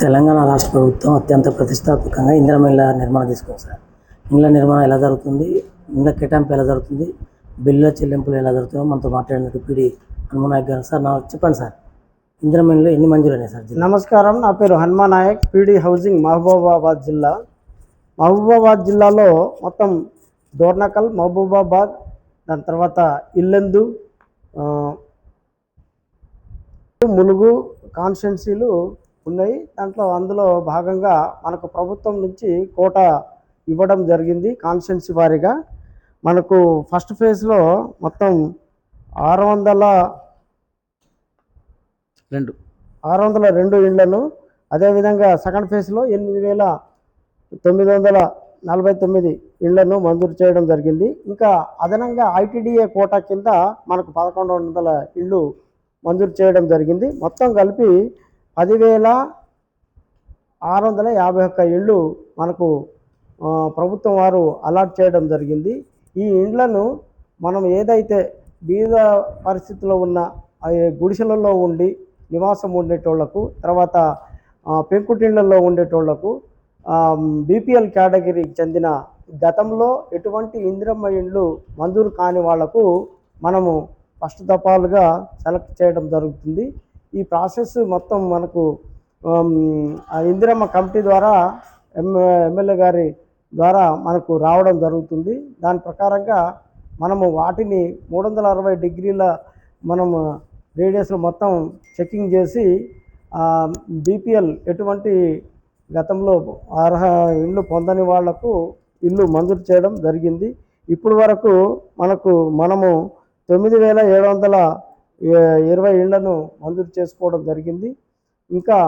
తెలంగాణ రాష్ట్ర ప్రభుత్వం అత్యంత ప్రతిష్టాత్మకంగా ఇందిరమ్మ ఇళ్ళ నిర్మాణం తీసుకుంది సార్. ఇళ్ళ నిర్మాణం ఎలా జరుగుతుంది, ఇళ్ళ కేటాయింపు ఎలా జరుగుతుంది, బిల్లుల చెల్లింపులు ఎలా జరుగుతుందో మనతో మాట్లాడిన పీడి హనుమాన్ నాయక్ గారు. సార్ చెప్పండి సార్, ఇందిరమ్మ ఇళ్ళు ఎన్ని మంజూరైనాయి సార్? నమస్కారం, నా పేరు హనుమాన్ నాయక్, పీడి హౌసింగ్, మహబూబాబాద్ జిల్లా. మహబూబాబాద్ జిల్లాలో మొత్తం డోర్నకల్, మహబూబాబాద్, దాని తర్వాత ఇల్లెందు, ములుగు కాన్స్టిట్యున్సీలు ఉన్నాయి. అందులో భాగంగా మనకు ప్రభుత్వం నుంచి కోట ఇవ్వడం జరిగింది. కాన్స్టిట్యున్సీ వారీగా మనకు ఫస్ట్ ఫేజ్లో మొత్తం 602 ఇళ్లను, అదేవిధంగా సెకండ్ ఫేజ్లో 8,949 ఇళ్లను మంజూరు చేయడం జరిగింది. ఇంకా అదనంగా ఐటీడీఏ కోటా కింద మనకు 1,100 ఇళ్ళు మంజూరు చేయడం జరిగింది. మొత్తం కలిపి 10,651 ఇళ్ళు మనకు ప్రభుత్వం వారు అలాట్ చేయడం జరిగింది. ఈ ఇండ్లను మనం ఏదైతే బీద పరిస్థితిలో ఉన్న గుడిసెలలో ఉండి నివాసం ఉండేటోళ్లకు, తర్వాత పెంకుటిళ్లలో ఉండేటోళ్లకు, బీపీఎల్ కేటగిరీకి చెందిన గతంలో ఎటువంటి ఇందిరమ్మ ఇండ్లు మంజూరు కాని వాళ్లకు మనము ఫస్ట్ దఫాలుగా సెలెక్ట్ చేయడం జరుగుతుంది. ఈ ప్రాసెస్ మొత్తం మనకు ఇందిరమ్మ కమిటీ ద్వారా ఎమ్మెల్యే గారి ద్వారా మనకు రావడం జరుగుతుంది. దాని ప్రకారంగా మనము వాటిని 360 డిగ్రీల మనము రేడియస్లో మొత్తం చెకింగ్ చేసి బీపీఎల్ ఎటువంటి గతంలో అర్హ ఇల్లు పొందని వాళ్లకు ఇల్లు మంజూరు చేయడం జరిగింది. ఇప్పుడు వరకు మనము 9,720 ఇళ్లను మంజూరు చేసుకోవడం జరిగింది. ఇంకా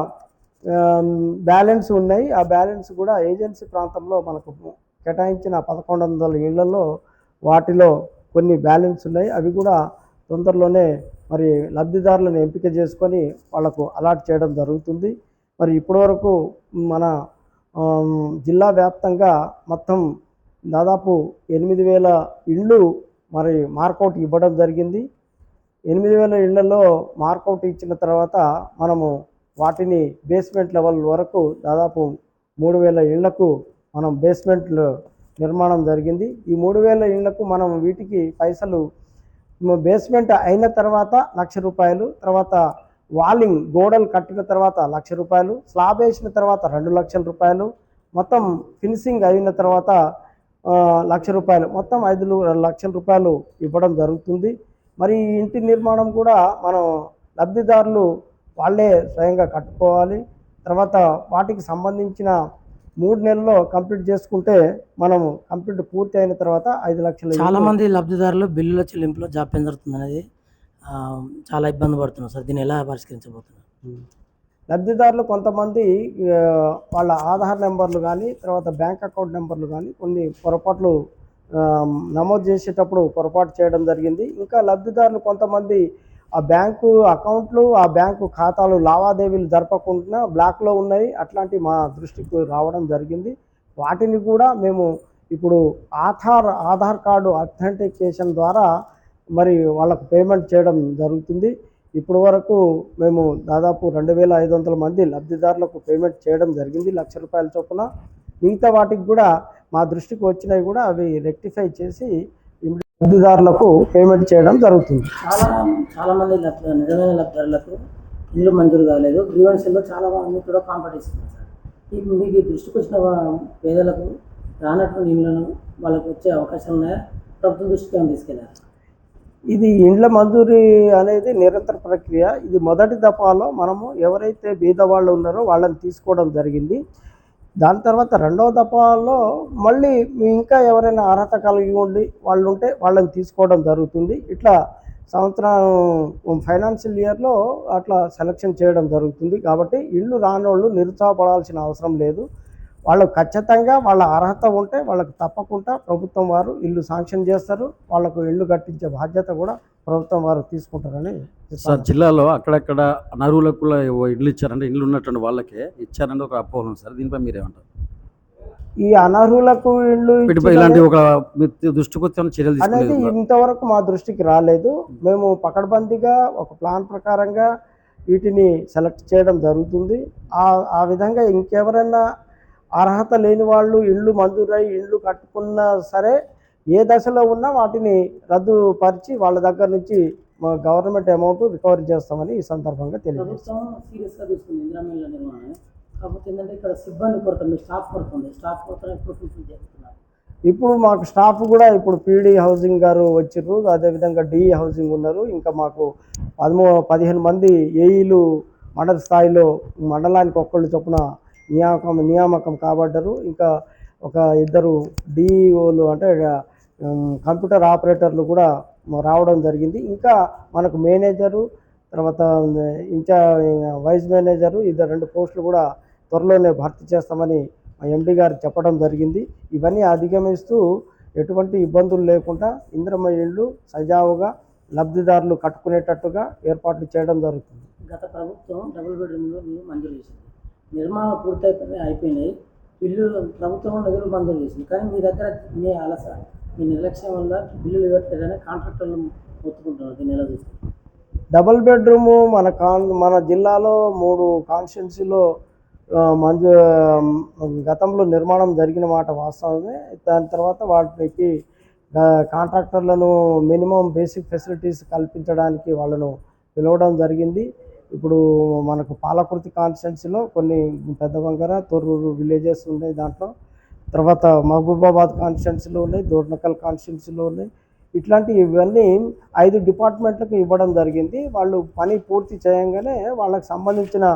బ్యాలెన్స్ ఉన్నాయి. ఆ బ్యాలెన్స్ కూడా ఏజెన్సీ ప్రాంతంలో మనకు కేటాయించిన 1,100 ఇళ్లలో వాటిలో కొన్ని బ్యాలెన్స్ ఉన్నాయి. అవి కూడా తొందరలోనే మరి లబ్ధిదారులను ఎంపిక చేసుకొని వాళ్లకు అలాట్ చేయడం జరుగుతుంది. మరి ఇప్పటివరకు మన జిల్లా వ్యాప్తంగా మొత్తం దాదాపు 8,000 ఇళ్ళు మరి మార్కౌట్ ఇవ్వడం జరిగింది. 8,000 ఇళ్లలో మార్కౌట్ ఇచ్చిన తర్వాత మనము వాటిని బేస్మెంట్ లెవెల్ వరకు దాదాపు 3,000 ఇళ్లకు మనం బేస్మెంట్లు నిర్మాణం జరిగింది. ఈ 3,000 ఇళ్లకు మనం వీటికి పైసలు బేస్మెంట్ అయిన తర్వాత ₹1,00,000, తర్వాత వాలింగ్ గోడలు కట్టిన తర్వాత ₹1,00,000, స్లాబ్ వేసిన తర్వాత ₹2,00,000, మొత్తం ఫినిషింగ్ అయిన తర్వాత ₹1,00,000, మొత్తం ₹5,00,000 ఇవ్వడం జరుగుతుంది. మరి ఈ ఇంటి నిర్మాణం కూడా మనం లబ్ధిదారులు వాళ్ళే స్వయంగా కట్టుకోవాలి. తర్వాత వాటికి సంబంధించిన 3 నెలల్లో కంప్లీట్ చేసుకుంటే మనము కంప్లీట్ పూర్తి అయిన తర్వాత 5,00,000. చాలామంది లబ్ధిదారులు బిల్లుల చెల్లింపులో జాప్యం జరుగుతుంది అనేది చాలా ఇబ్బంది పడుతున్నారు సార్. దీన్ని ఎలా పరిష్కరించబోతున్నారు? లబ్ధిదారులు కొంతమంది వాళ్ళ ఆధార్ నెంబర్లు కానీ, తర్వాత బ్యాంక్ అకౌంట్ నెంబర్లు కానీ కొన్ని పొరపాట్లు నమోదు చేసేటప్పుడు పొరపాటు చేయడం జరిగింది. ఇంకా లబ్ధిదారులు కొంతమంది ఆ బ్యాంకు అకౌంట్లు, ఆ బ్యాంకు ఖాతాలు లావాదేవీలు జరపకుండా బ్లాక్లో ఉన్నాయి. అట్లాంటి మా దృష్టికి రావడం జరిగింది. వాటిని కూడా మేము ఇప్పుడు ఆధార్ కార్డు అథెంటికేషన్ ద్వారా మరి వాళ్ళకు పేమెంట్ చేయడం జరుగుతుంది. ఇప్పుడు వరకు మేము దాదాపు 2,500 మంది లబ్ధిదారులకు పేమెంట్ చేయడం జరిగింది, ₹1,00,000 చొప్పున. మిగతా వాటికి కూడా మా దృష్టికి వచ్చినవి కూడా అవి రెక్టిఫై చేసి లబ్ధిదారులకు పేమెంట్ చేయడం జరుగుతుంది. చాలామంది నిజమైన లబ్ధిదారులకు ఇల్లు మంజూరు కాలేదు. గ్రీవెన్స్లో చాలా మంది కూడా కాంపిటీషన్ సార్. మీకు దృష్టికి వచ్చిన పేదలకు రానటువంటి ఇళ్లను వాళ్ళకు వచ్చే అవకాశాలు ఉన్నాయా? ప్రభుత్వం దృష్టికి ఏమైనా తీసుకెళ్ళారు? ఇది ఇండ్ల మంజూరీ అనేది నిరంతర ప్రక్రియ. ఇది మొదటి దఫాలో మనము ఎవరైతే బీద వాళ్ళు ఉన్నారో వాళ్ళని తీసుకోవడం జరిగింది. దాని తర్వాత రెండవ దఫాలో మళ్ళీ ఇంకా ఎవరైనా అర్హత కలిగి ఉండి వాళ్ళు ఉంటే వాళ్ళని తీసుకోవడం జరుగుతుంది. ఇట్లా సంవత్సరం ఫైనాన్షియల్ ఇయర్లో అట్లా సెలక్షన్ చేయడం జరుగుతుంది. కాబట్టి ఇళ్ళు రానోళ్ళు నిరుత్సాహపడాల్సిన అవసరం లేదు. వాళ్ళు ఖచ్చితంగా వాళ్ళ అర్హత ఉంటే వాళ్ళకు తప్పకుండా ప్రభుత్వం వారు ఇల్లు శాంక్షన్ చేస్తారు. వాళ్ళకు ఇల్లు కట్టించే బాధ్యత కూడా ప్రభుత్వం వారు తీసుకుంటారని. సార్, జిల్లాలో అక్కడక్కడ అనర్హులకు ఇల్లు ఇచ్చారంటే ఇల్లు ఉన్నటువంటి వాళ్ళకే ఇచ్చారంటే ఒక అపోహ సార్. దీనిపై మీరేమంటారు? ఈ అనర్హులకు ఇల్లు ఇలాంటి ఒక దృష్టికి వచ్చిన చర్యలు అనేది ఇంతవరకు మా దృష్టికి రాలేదు. మేము పకడ్బందీగా ఒక ప్లాన్ ప్రకారంగా వీటిని సెలెక్ట్ చేయడం జరుగుతుంది. ఆ విధంగా ఇంకెవరైనా అర్హత లేని వాళ్ళు ఇళ్ళు మంజూరై ఇళ్ళు కట్టుకున్నా సరే ఏ దశలో ఉన్నా వాటిని రద్దుపరిచి వాళ్ళ దగ్గర నుంచి గవర్నమెంట్ అమౌంట్ రికవరీ చేస్తామని ఈ సందర్భంగా తెలియజేస్తాం. ప్రభుత్వం సీరియస్గా తీసుకుంది ఇందిరమ్మ ఇళ్ళ నిర్మాణం. కాకపోతే ఏంటంటే ఇక్కడ సిబ్బంది కొరత, మీ స్టాఫ్ కొరత ఉంది. స్టాఫ్ కొరత ఎప్పుడు ఫుల్ఫిల్ చేస్తున్నారు? ఇప్పుడు మాకు స్టాఫ్ కూడా ఇప్పుడు పీడీ హౌసింగ్ గారు వచ్చిర్రు, అదేవిధంగా డిఈ హౌసింగ్ ఉన్నారు. ఇంకా మాకు 15 మంది ఏఈలు మండల స్థాయిలో మండలానికి ఒక్కళ్ళు చొప్పున నియామకం కాబడ్డారు. ఇంకా ఒక 2 డిఈఓలు అంటే కంప్యూటర్ ఆపరేటర్లు కూడా రావడం జరిగింది. ఇంకా మనకు మేనేజరు, తర్వాత వైస్ మేనేజరు 2 పోస్టులు కూడా త్వరలోనే భర్తీ చేస్తామని మా ఎండి గారు చెప్పడం జరిగింది. ఇవన్నీ అధిగమిస్తూ ఎటువంటి ఇబ్బందులు లేకుండా ఇందిరమ్మ ఇళ్ళు సజావుగా లబ్ధిదారులు కట్టుకునేటట్టుగా ఏర్పాట్లు చేయడం జరుగుతుంది. గత ప్రభుత్వం డబుల్ బెడ్రూమ్లు మంజూరు చేసింది. నిర్మాణం అయిపోయినాయి. బిల్లు ప్రభుత్వం నిధులు మంజూరు చేసింది. కానీ మీ దగ్గర మీ మీ నిర్లక్ష్యం వల్ల బిల్లులు ఇవ్వట్లేదని కాంట్రాక్టర్లు ఒత్తుకుంటున్నారు. దీన్ని ఎలా చూస్తారు? డబుల్ బెడ్రూము మన జిల్లాలో 3 కాన్స్టిట్యున్సీలో గతంలో నిర్మాణం జరిగిన మాట వాస్తవమే. దాని తర్వాత వాటికి కాంట్రాక్టర్లను మినిమం బేసిక్ ఫెసిలిటీస్ కల్పించడానికి వాళ్ళను పిలవడం జరిగింది. ఇప్పుడు మనకు పాలకుర్తి కాన్స్టిట్యున్సీలో కొన్ని పెద్ద వంకర, తొర్రూరు విలేజెస్ ఉన్నాయి. దాంట్లో తర్వాత మహబూబాబాద్ కాన్స్టిట్యున్సీలో ఉన్నాయి, దోర్నకల్ కాన్స్టిట్యున్సీలో ఉన్నాయి. ఇవన్నీ 5 డిపార్ట్మెంట్లకు ఇవ్వడం జరిగింది. వాళ్ళు పని పూర్తి చేయంగానే వాళ్ళకి సంబంధించిన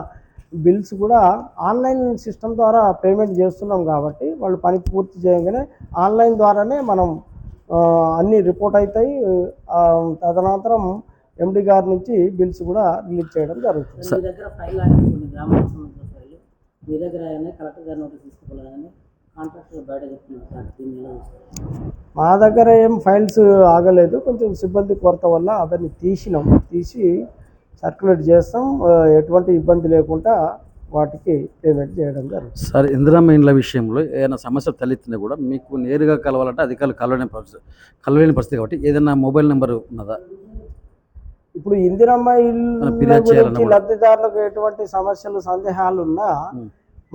బిల్స్ కూడా ఆన్లైన్ సిస్టమ్ ద్వారా పేమెంట్ చేస్తున్నాం కాబట్టి వాళ్ళు పని పూర్తి చేయగానే ఆన్లైన్ ద్వారానే మనం అన్నీ రిపోర్ట్ అవుతాయి. తదనంతరం ఎండి గారి నుంచి బిల్స్ కూడా రిలీజ్ చేయడం జరుగుతుంది. మీ దగ్గర ఫైల్ కొన్ని గ్రామాలకు సంబంధించిన ఫైల్ మీ దగ్గర కలెక్టర్ గారి నోటీస్ తీసుకోవాలని కాంట్రాక్టర్ బయట చెప్తున్నారు. దీన్ని ఎలా చూస్తారు? మా దగ్గర ఏం ఫైల్స్ ఆగలేదు. కొంచెం సిబ్బంది కొరత వల్ల అవన్నీ తీసి సర్క్యులేట్ చేస్తాం. ఎటువంటి ఇబ్బంది లేకుండా వాటికి పేమెంట్ చేయడం జరుగుతుంది. సార్, ఇందిరమ్మ ఇండ్ల విషయంలో ఏదైనా సమస్య తలెత్తినా కూడా మీకు నేరుగా కలవాలంటే అధికారులు కలవలేని పరిస్థితి కాబట్టి ఏదైనా మొబైల్ నెంబర్ ఉన్నదా? ఇప్పుడు ఇందిరమ్మ ఇళ్ళ గురించి లబ్ధిదారులకు ఎటువంటి సమస్యలు సందేహాలు ఉన్నా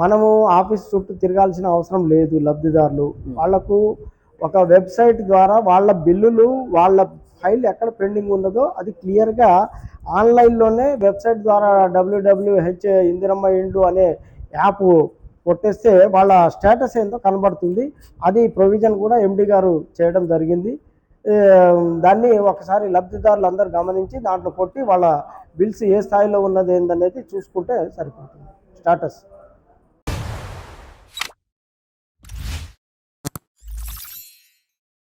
మనము ఆఫీస్ చుట్టూ తిరగాల్సిన అవసరం లేదు. లబ్ధిదారులు వాళ్లకు ఒక వెబ్సైట్ ద్వారా వాళ్ళ బిల్లులు, వాళ్ళ ఫైల్ ఎక్కడ పెండింగ్ ఉన్నదో అది క్లియర్గా ఆన్లైన్లోనే వెబ్సైట్ ద్వారా www ఇందిరమ్మ ఇండ్లు అనే యాప్ కొట్టేస్తే వాళ్ళ స్టేటస్ ఏందో కనబడుతుంది. అది ప్రొవిజన్ కూడా ఎండి గారు చేయడం జరిగింది. దాన్ని ఒకసారి లబ్ధిదారులు అందరూ గమనించి దాంట్లో కొట్టి వాళ్ళ బిల్స్ ఏ స్థాయిలో ఉన్నది ఏందనేది చూసుకుంటే సరిపోతుంది. స్టేటస్